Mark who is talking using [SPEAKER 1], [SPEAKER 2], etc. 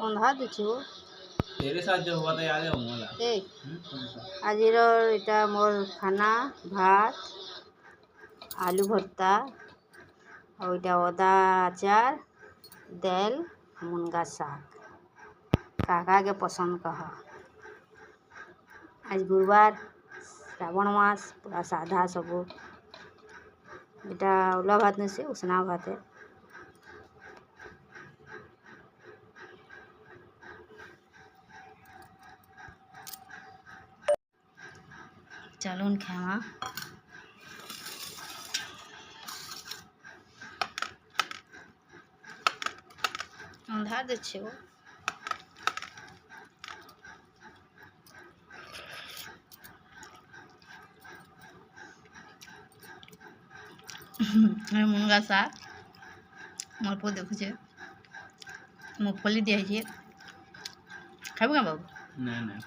[SPEAKER 1] অন্ধা দিছো
[SPEAKER 2] तेरे साथ जो हुआ था याद है वो वाला?
[SPEAKER 1] এই
[SPEAKER 2] कौन सा?
[SPEAKER 1] আজির এটা মোর খানা ভাত আলু ভর্তা আর ওইটা অদা আচার দেল মুনগা শাক কাকাকে পছন্দ কহ আজ গুরুবার শ্রাবণ মাস পুরা সাধা সবু এটা উলা ভাত নিছে উষনা ভাতে চলুন খাওয়া অন্ধার দিচ্ছে ও মুনগা শাক মোর পো দেখুছে মুগফলি দিয়েছে খাবো না বাবু
[SPEAKER 2] नहीं नहीं